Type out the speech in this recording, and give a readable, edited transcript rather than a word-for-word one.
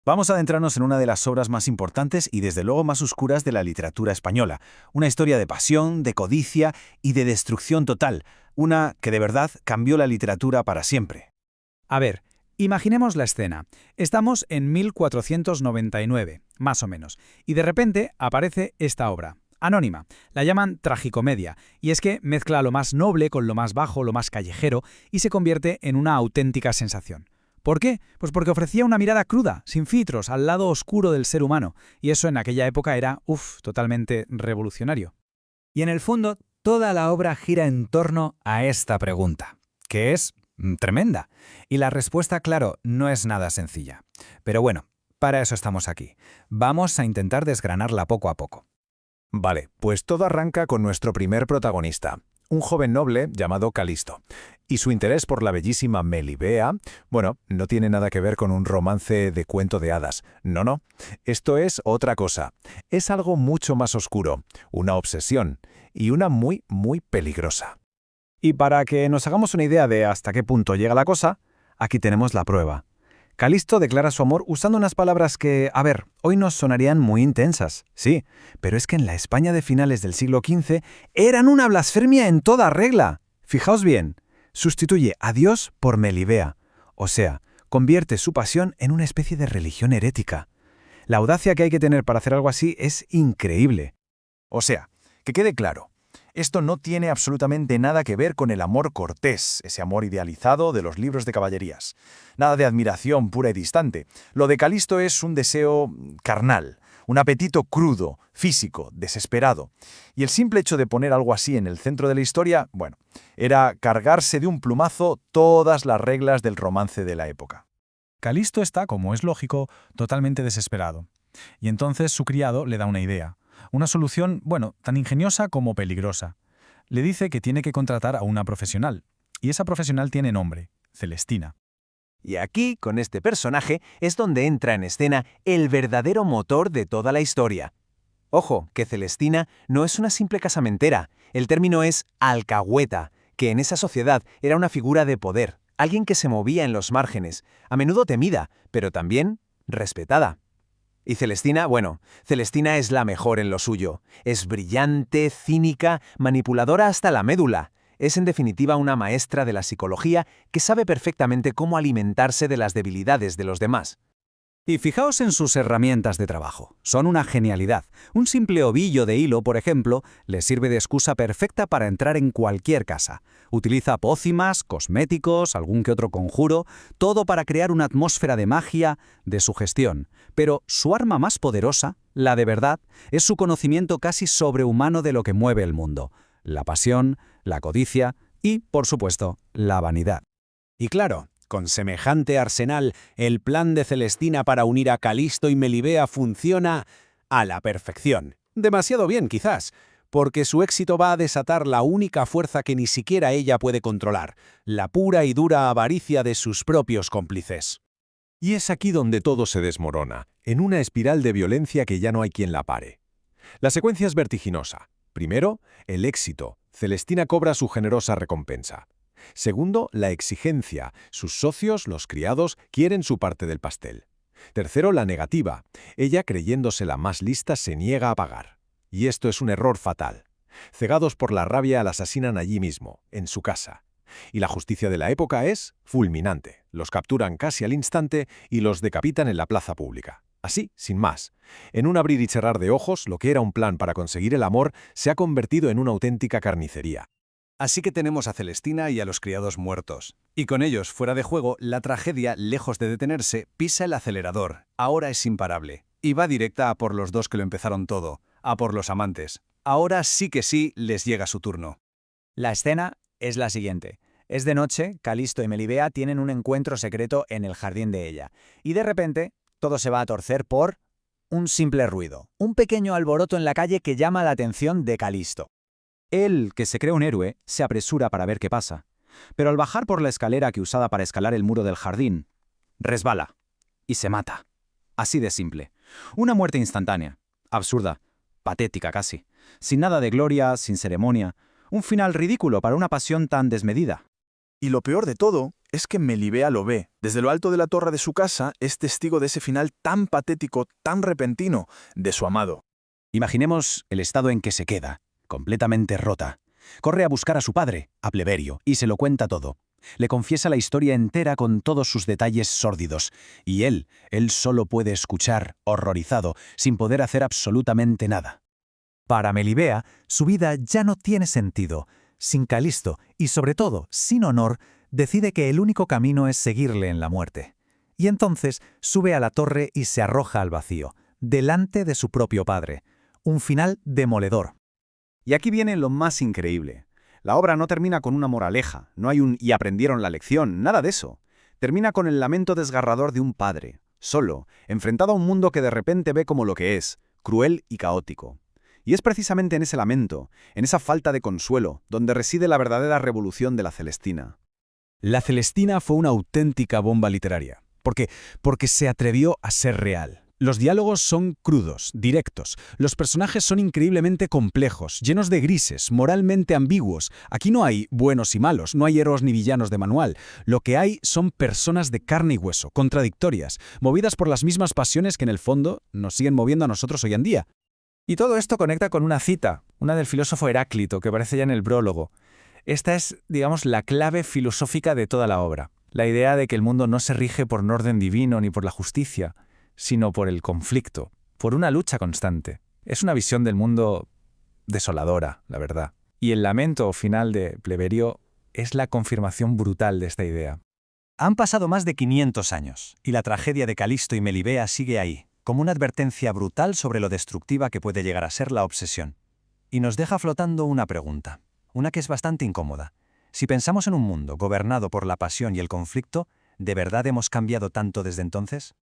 Vamos a adentrarnos en una de las obras más importantes y desde luego más oscuras de la literatura española. Una historia de pasión, de codicia y de destrucción total. Una que de verdad cambió la literatura para siempre. A ver, imaginemos la escena. Estamos en 1499, más o menos, y de repente aparece esta obra. Anónima, la llaman tragicomedia, y es que mezcla lo más noble con lo más bajo, lo más callejero, y se convierte en una auténtica sensación. ¿Por qué? Pues porque ofrecía una mirada cruda, sin filtros, al lado oscuro del ser humano, y eso en aquella época era, totalmente revolucionario. Y en el fondo, toda la obra gira en torno a esta pregunta, que es tremenda. Y la respuesta, claro, no es nada sencilla. Pero bueno, para eso estamos aquí. Vamos a intentar desgranarla poco a poco. Vale, pues todo arranca con nuestro primer protagonista, un joven noble llamado Calisto. Y su interés por la bellísima Melibea, bueno, no tiene nada que ver con un romance de cuento de hadas. No, no. Esto es otra cosa. Es algo mucho más oscuro, una obsesión, y una muy, muy peligrosa. Y para que nos hagamos una idea de hasta qué punto llega la cosa, aquí tenemos la prueba. Calisto declara su amor usando unas palabras que, hoy nos sonarían muy intensas, sí, pero es que en la España de finales del siglo XV eran una blasfemia en toda regla. Fijaos bien, sustituye a Dios por Melibea, o sea, convierte su pasión en una especie de religión herética. La audacia que hay que tener para hacer algo así es increíble. O sea, que quede claro. Esto no tiene absolutamente nada que ver con el amor cortés, ese amor idealizado de los libros de caballerías. Nada de admiración pura y distante. Lo de Calisto es un deseo carnal, un apetito crudo, físico, desesperado. Y el simple hecho de poner algo así en el centro de la historia, bueno, era cargarse de un plumazo todas las reglas del romance de la época. Calisto está, como es lógico, totalmente desesperado. Y entonces su criado le da una idea. Una solución, tan ingeniosa como peligrosa. Le dice que tiene que contratar a una profesional. Y esa profesional tiene nombre, Celestina. Y aquí, con este personaje, es donde entra en escena el verdadero motor de toda la historia. Ojo, que Celestina no es una simple casamentera. El término es alcahueta, que en esa sociedad era una figura de poder, alguien que se movía en los márgenes, a menudo temida, pero también respetada. Y Celestina, Celestina es la mejor en lo suyo. Es brillante, cínica, manipuladora hasta la médula. Es en definitiva una maestra de la psicología que sabe perfectamente cómo alimentarse de las debilidades de los demás. Y fijaos en sus herramientas de trabajo. Son una genialidad. Un simple ovillo de hilo, por ejemplo, le sirve de excusa perfecta para entrar en cualquier casa. Utiliza pócimas, cosméticos, algún que otro conjuro, todo para crear una atmósfera de magia, de sugestión. Pero su arma más poderosa, la de verdad, es su conocimiento casi sobrehumano de lo que mueve el mundo. La pasión, la codicia y, por supuesto, la vanidad. Y claro, con semejante arsenal, el plan de Celestina para unir a Calisto y Melibea funciona a la perfección. Demasiado bien, quizás, porque su éxito va a desatar la única fuerza que ni siquiera ella puede controlar, la pura y dura avaricia de sus propios cómplices. Y es aquí donde todo se desmorona, en una espiral de violencia que ya no hay quien la pare. La secuencia es vertiginosa. Primero, el éxito. Celestina cobra su generosa recompensa. Segundo, la exigencia. Sus socios, los criados, quieren su parte del pastel. Tercero, la negativa. Ella, creyéndose la más lista, se niega a pagar. Y esto es un error fatal. Cegados por la rabia, la asesinan allí mismo, en su casa. Y la justicia de la época es fulminante. Los capturan casi al instante y los decapitan en la plaza pública. Así, sin más. En un abrir y cerrar de ojos, lo que era un plan para conseguir el amor se ha convertido en una auténtica carnicería. Así que tenemos a Celestina y a los criados muertos. Y con ellos fuera de juego, la tragedia, lejos de detenerse, pisa el acelerador. Ahora es imparable. Y va directa a por los dos que lo empezaron todo, a por los amantes. Ahora sí que sí les llega su turno. La escena es la siguiente. Es de noche, Calisto y Melibea tienen un encuentro secreto en el jardín de ella. Y de repente, todo se va a torcer por un simple ruido. Un pequeño alboroto en la calle que llama la atención de Calisto. Él, que se cree un héroe, se apresura para ver qué pasa. Pero al bajar por la escalera que usaba para escalar el muro del jardín, resbala y se mata. Así de simple. Una muerte instantánea, absurda, patética casi. Sin nada de gloria, sin ceremonia. Un final ridículo para una pasión tan desmedida. Y lo peor de todo es que Melibea lo ve. Desde lo alto de la torre de su casa es testigo de ese final tan patético, tan repentino, de su amado. Imaginemos el estado en que se queda, completamente rota. Corre a buscar a su padre, a Pleberio, y se lo cuenta todo. Le confiesa la historia entera con todos sus detalles sórdidos, y él solo puede escuchar, horrorizado, sin poder hacer absolutamente nada. Para Melibea, su vida ya no tiene sentido. Sin Calisto, y sobre todo, sin honor, decide que el único camino es seguirle en la muerte. Y entonces sube a la torre y se arroja al vacío, delante de su propio padre. Un final demoledor. Y aquí viene lo más increíble. La obra no termina con una moraleja, no hay un «y aprendieron la lección», nada de eso. Termina con el lamento desgarrador de un padre, solo, enfrentado a un mundo que de repente ve como lo que es, cruel y caótico. Y es precisamente en ese lamento, en esa falta de consuelo, donde reside la verdadera revolución de la Celestina. La Celestina fue una auténtica bomba literaria. Porque se atrevió a ser real. Los diálogos son crudos, directos. Los personajes son increíblemente complejos, llenos de grises, moralmente ambiguos. Aquí no hay buenos y malos, no hay héroes ni villanos de manual. Lo que hay son personas de carne y hueso, contradictorias, movidas por las mismas pasiones que en el fondo nos siguen moviendo a nosotros hoy en día. Y todo esto conecta con una cita, una del filósofo Heráclito, que aparece ya en el prólogo. Esta es, digamos, la clave filosófica de toda la obra. La idea de que el mundo no se rige por un orden divino ni por la justicia, sino por el conflicto, por una lucha constante. Es una visión del mundo desoladora, la verdad. Y el lamento final de Pleberio es la confirmación brutal de esta idea. Han pasado más de 500 años, y la tragedia de Calisto y Melibea sigue ahí, como una advertencia brutal sobre lo destructiva que puede llegar a ser la obsesión. Y nos deja flotando una pregunta, una que es bastante incómoda. Si pensamos en un mundo gobernado por la pasión y el conflicto, ¿de verdad hemos cambiado tanto desde entonces?